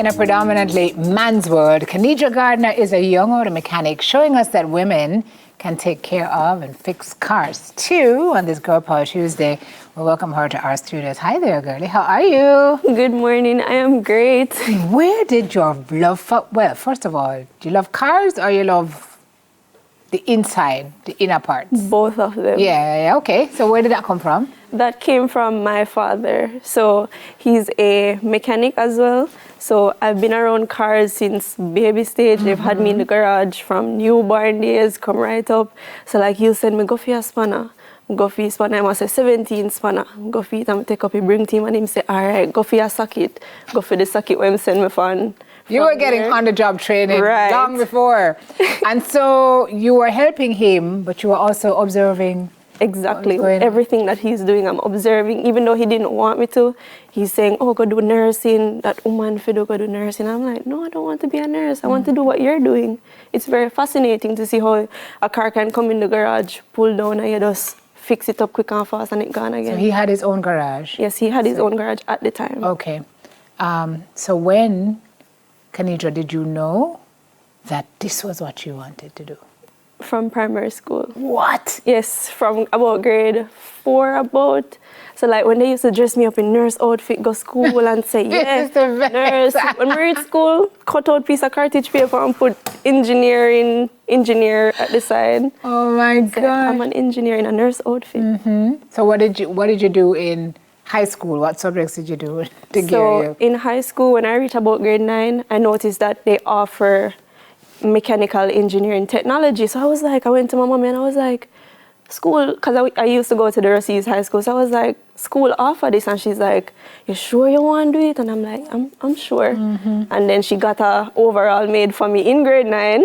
In a predominantly man's world, Kenidra Gardner is a young auto mechanic showing us that women can take care of and fix cars too. On this Girl Power Tuesday, we welcome her to our studios. Hi there, girlie. How are you? Good morning. I am great. Where did your love for, well, first of all, do you love cars or you love the inside, the inner parts? Both of them. Yeah, okay. So where did that come from? That came from my father. So he's a mechanic as well. So I've been around cars since baby stage. They've had me in the garage from newborn days, come right up. So like he'll send me, go for your spanner. Go for your spanner. I must say 17 spanner. Go for it and take up a bring team and him say, all right, go for your socket. Go for the socket when him send me fun. You were getting on-the-job training long before. And so you were helping him, but you were also observing. Exactly. Everything that he's doing, I'm observing. Even though he didn't want me to, he's saying, oh, go do nursing. That woman, Fido, go do nursing. I'm like, no, I don't want to be a nurse. I want to do what you're doing. It's very fascinating to see how a car can come in the garage, pull down, and you just fix it up quick and fast, and it gone again. So he had his own garage? Yes, he had his own garage at the time. Okay. So when, Kenidra, did you know that this was what you wanted to do? From primary school. What? Yes, from about grade 4 about. So like when they used to dress me up in nurse outfit, go school and say, yes, nurse. When we reach school, cut out piece of cartridge paper and put engineer at the side. Oh my God. I'm an engineer in a nurse outfit. So what did you do in high school? What subjects did you do to gear you? In high school, when I reached about grade 9, I noticed that they offer mechanical engineering technology. So I was like, I went to my mom and I was like, school, because I used to go to the Rosie's high school. So I was like, school offer this. And she's like, you sure you want to do it? And I'm like, I'm sure. And then she got a overall made for me in grade 9.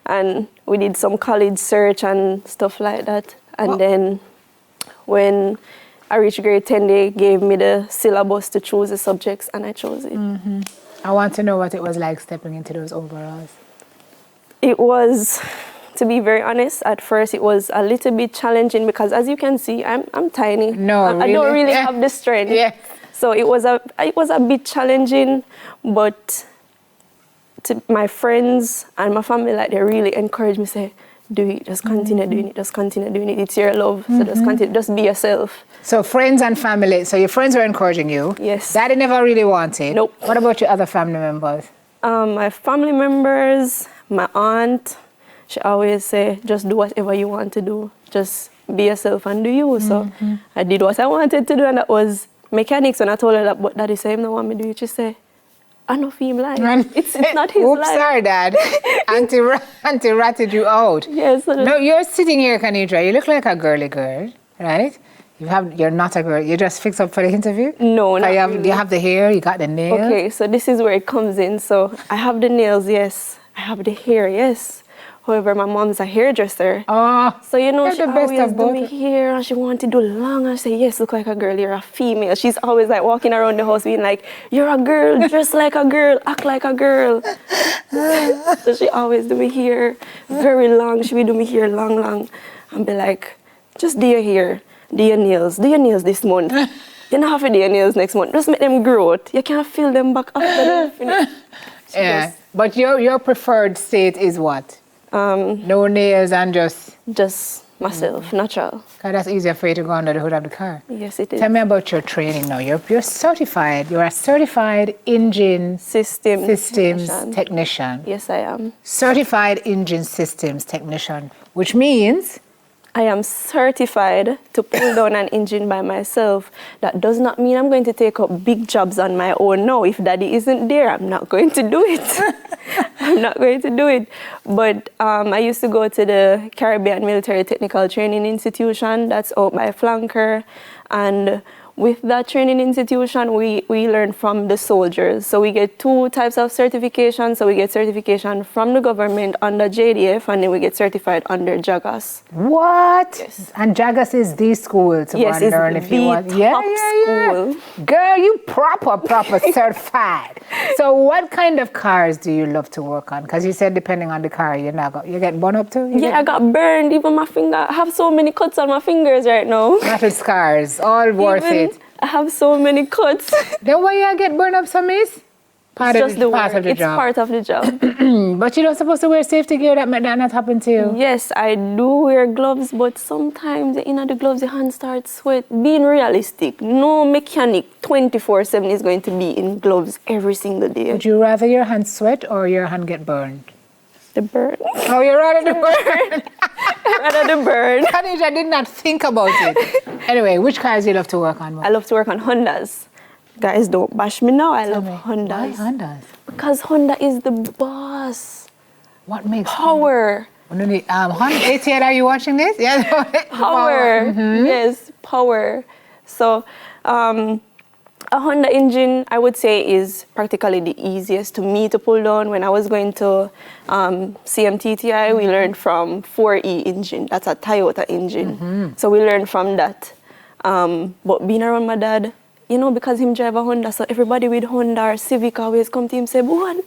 And we did some college search and stuff like that. And then when I reached grade 10, they gave me the syllabus to choose the subjects and I chose it. I want to know what it was like stepping into those overalls. It was, to be very honest, at first it was a little bit challenging because as you can see, I'm tiny. No, I don't really have the strength. Yes. So it was a bit challenging, but to my friends and my family, like they really encouraged me, say, do it, just continue doing it, just continue doing it. It's your love, so just continue, just be yourself. So friends and family, so your friends were encouraging you. Yes. Daddy never really wanted. Nope. What about your other family members? My family members, my aunt, she always say, just do whatever you want to do. Just be yourself and do you. So I did what I wanted to do, and that was mechanics. When I told her that, but Daddy said, "I don't want me to do it," she said, I know for him life. It's not his Oops, life. sorry, Dad. Auntie ratted you out. Yes. No, you're sitting here, Kenidra. You look like a girly girl, right? You're not a girl. You just fixed up for the interview? No, not really. You have the hair, you got the nails. Okay, so this is where it comes in. So I have the nails, yes. I have the hair, yes. However, my mom's a hairdresser. Oh, so you know, she the best always of do both. me hair and she wanted to do long. And I say, yes, look like a girl, you're a female. She's always like walking around the house being like, you're a girl, dress like a girl, act like a girl. So she always do me hair very long. She will do me hair long. And be like, just do your hair, do your nails this month. You don't have to do your nails next month. Just make them grow out. You can't fill them back after they finish. Yeah, but your preferred state is what? No nails and just myself, natural. That's easier for you to go under the hood of the car. Yes, it is. Tell me about your training now. You're certified. You're a certified engine systems technician. Yes, I am. Certified engine systems technician, which means I am certified to pull down an engine by myself. That does not mean I'm going to take up big jobs on my own. No, if Daddy isn't there, I'm not going to do it. I'm not going to do it. But I used to go to the Caribbean Military Technical Training Institution. That's out by Flanker. And with that training institution, we learn from the soldiers. So we get 2 types of certification. So we get certification from the government under JDF, and then we get certified under JAGAS. What? Yes. And JAGAS is the school to go and learn if you want. Top school. Girl, you proper certified. So what kind of cars do you love to work on? Because you said depending on the car, you get burned up too? I got burned. Even my finger. I have so many cuts on my fingers right now. Not with scars. All worth it. I have so many cuts. Then why you get burned up, some miss? Part it's of just the part work. of the It's job. part of the job. But you're not supposed to wear safety gear that might not happen to you. Yes, I do wear gloves, but sometimes in the gloves, your hands start sweat. Being realistic, no mechanic 24/7 is going to be in gloves every single day. Would you rather your hand sweat or your hand get burned? The burn. Oh, you're rather the burn. Rather the burn. Khadija, I did not think about it. Anyway, which cars do you love to work on? I love to work on Hondas. Guys, don't bash me now. I love Why Hondas. Hondas? Because Honda is the boss. What makes Power. Honda? Honda ATL, are you watching this? Yeah. Power. Yes, power. So, a Honda engine, I would say, is practically the easiest to me to pull down. When I was going to CMTTI, we learned from 4E engine. That's a Toyota engine. So we learned from that. But being around my dad, you know, because him drive a Honda, so everybody with Honda or Civic always come to him and say, boy,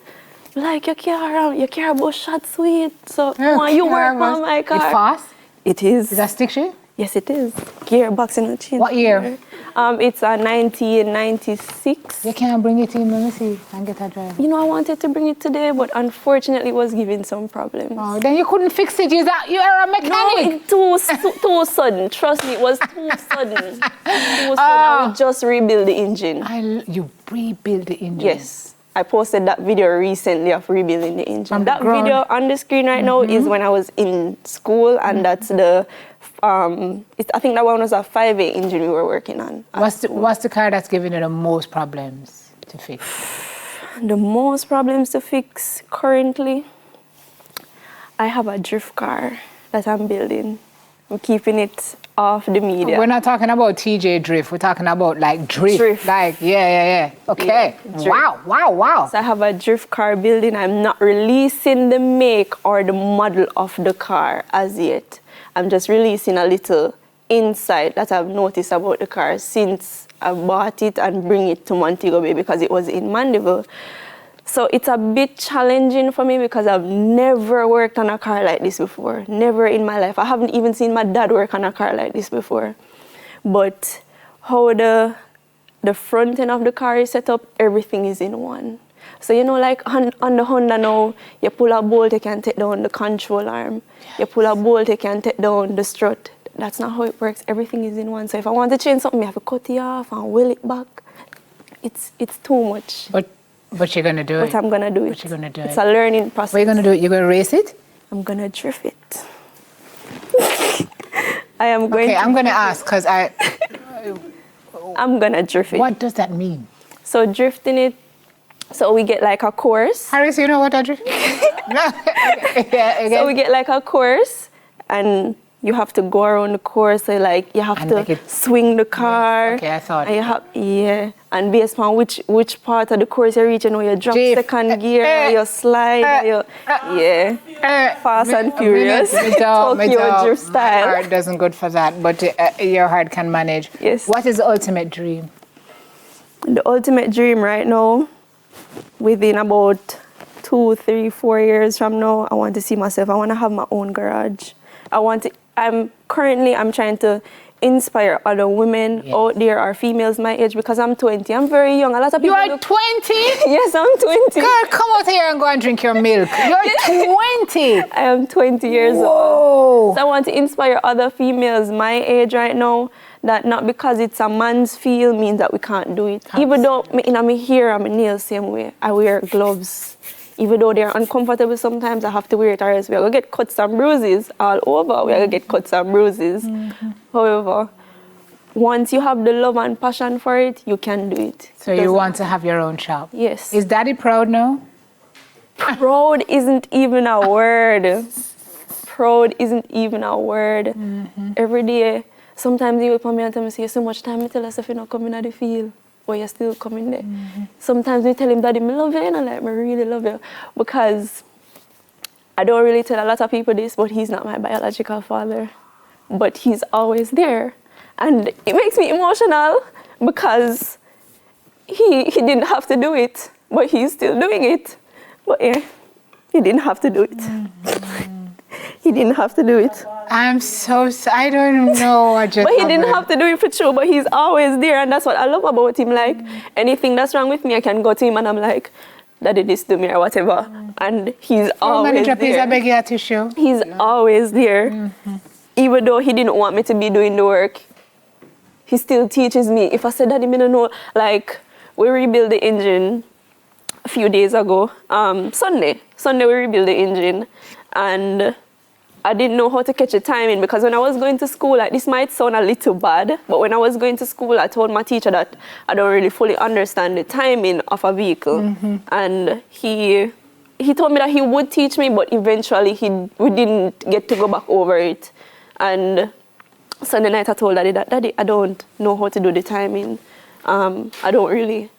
like your car about shot sweet. So when you work on my car. It's fast? It is. Is that stick shift? Yes, it is. Gearbox in the chin. What year? It's a 1996. You can't bring it in, let me see, and get a drive. You know, I wanted to bring it today, but unfortunately it was giving some problems. Oh, then you couldn't fix it. You are a mechanic. No, it's too sudden. Trust me, it was too sudden. I would just rebuild the engine. You rebuild the engine? Yes. I posted that video recently of rebuilding the engine. From That the ground. video on the screen right now is when I was in school, and that's the, I think that one was a 5A engine we were working on. What's the car that's giving you the most problems to fix? The most problems to fix currently, I have a drift car that I'm building. I'm keeping it off the media. We're not talking about TJ drift. We're talking about like drift. Like, yeah. Okay. Yeah, Wow. So I have a drift car building. I'm not releasing the make or the model of the car as yet. I'm just releasing a little insight that I've noticed about the car since I bought it and bring it to Montego Bay because it was in Mandeville. So it's a bit challenging for me because I've never worked on a car like this before. Never in my life. I haven't even seen my dad work on a car like this before. But how the front end of the car is set up, everything is in one. So you know, like on the Honda now, you pull a bolt, you can take down the control arm. Yes. You pull a bolt, you can take down the strut. That's not how it works. Everything is in one. So if I want to change something, I have to cut it off and wheel it back. It's too much. But you're going to do it. But I'm going to do it. But you're going to do it. It's a learning process. What are you going to do? You're going to race it? I'm going to drift it. I am going Okay, I'm going to ask because I'm going to drift it. What does that mean? So drifting it, so we get like a course. Harris, you know what I drift? No. So we get like a course and you have to go around the course. So like you have to swing the car. Okay, I thought. And and based on which part of the course you reach, you know, you drop second gear, you slide, Fast and Furious, Tokyo Drift style. My heart doesn't good for that, but your heart can manage. Yes. What is the ultimate dream? The ultimate dream right now, within about 2, 3, 4 years from now, I want to see myself. I want to have my own garage. I'm trying to inspire other women out there or females my age because I'm 20. I'm very young. A lot of people. You are 20? Yes, I'm 20. Girl, come out here and go and drink your milk. You're 20. I am 20 years old. So I want to inspire other females my age right now that not because it's a man's field means that we can't do it. Absolutely. Even though I'm here, I'm a nail same way. I wear gloves. Even though they're uncomfortable sometimes, I have to wear it or else we're going to get cuts and bruises all over. We're going to get cuts and bruises. However, once you have the love and passion for it, you can do it. So you want to have your own shop? Yes. Is Daddy proud now? Proud isn't even a word. Proud isn't even a word. Every day, sometimes he will come here and tell me, say, so much time you tell us if you're not coming at the field. But you're still coming there. Sometimes we tell him, Daddy, I love you, and I'm like, I really love you. Because I don't really tell a lot of people this, but he's not my biological father. But he's always there. And it makes me emotional because he didn't have to do it, but he's still doing it. But yeah, he didn't have to do it. He didn't have to do it. I'm so sorry. I don't know. But he didn't have to do it for sure, but he's always there, and that's what I love about him. Like, anything that's wrong with me, I can go to him and I'm like, daddy this to me or whatever. And he's always manager, please, I there. beg you a tissue. He's always there. Even though he didn't want me to be doing the work, he still teaches me. If I said, daddy, me don't know, like, we rebuilt the engine a few days ago. Sunday we rebuilt the engine, and I didn't know how to catch the timing, because when I was going to school, like, this might sound a little bad, but when I was going to school, I told my teacher that I don't really fully understand the timing of a vehicle. And he told me that he would teach me, but eventually we didn't get to go back over it. And Sunday night I told daddy that, daddy, I don't know how to do the timing. I don't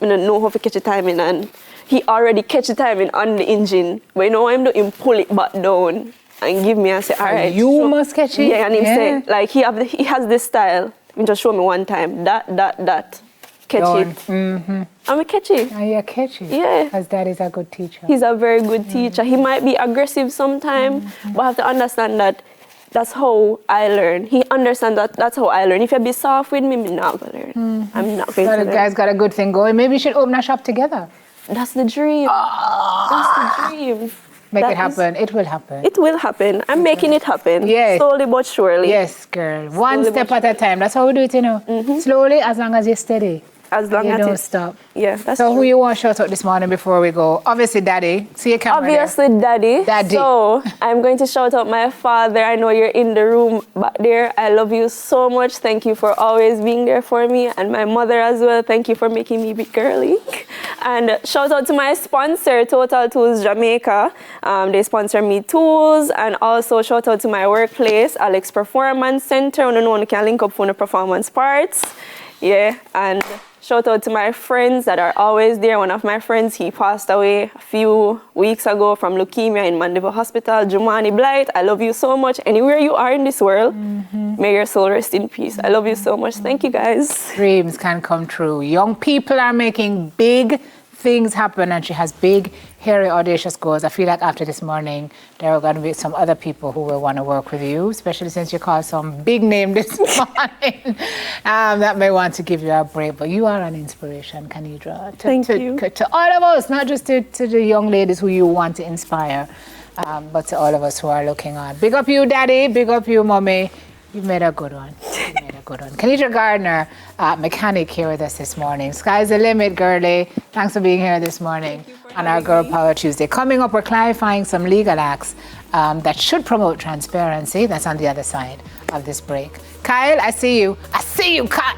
know how to catch the timing. And he already catch the timing on the engine, but you know what I'm doing? Pull it back down and give me and say, all right. You must catch it? Yeah, and he say, like, he has this style. He just show me one time, that. Catch it. And we catch it. And you catch it? Yeah. Because Dad is a good teacher. He's a very good teacher. He might be aggressive sometimes, but I have to understand that that's how I learn. He understands that that's how I learn. If you be soft with me, I'm not going to learn. I'm not going to So learn. the guys got a good thing going. Maybe you should open a shop together. That's the dream. That's the dream. Make it happen. It will happen. It will happen. I'm making it happen. Yes. Slowly but surely. Yes, girl. One Slowly step but at a time. That's how we do it, you know. Slowly, as long as you're steady. As long You as don't it's- stop. Yeah, that's So true. who you want to shout out this morning before we go? Obviously, Daddy. See your camera there. Obviously, Daddy. Daddy. So, I'm going to shout out my father. I know you're in the room back there. I love you so much. Thank you for always being there for me. And my mother as well. Thank you for making me big girly. And shout out to my sponsor, Total Tools Jamaica. They sponsor me tools. And also shout out to my workplace, Alex Performance Center. No one can link up for the performance parts. Yeah, and shout out to my friends that are always there. One of my friends, he passed away a few weeks ago from leukemia in Mandeville Hospital. Jumani Blight, I love you so much. Anywhere you are in this world, may your soul rest in peace. I love you so much. Thank you, guys. Dreams can come true. Young people are making big things happen, and she has big, hairy, audacious goals. I feel like after this morning, there are going to be some other people who will want to work with you, especially since you called some big name this morning that may want to give you a break. But you are an inspiration, Kanidra. Thank you. To all of us, not just to the young ladies who you want to inspire, but to all of us who are looking on. Big up you, Daddy. Big up you, Mommy. You've made a good one. You made a good one. Kanidra Gardner, mechanic, here with us this morning. Sky's the limit, girlie. Thanks for being here this morning on our Girl Power Tuesday. Coming up, we're clarifying some legal acts that should promote transparency. That's on the other side of this break. Kyle, I see you. I see you, Kyle.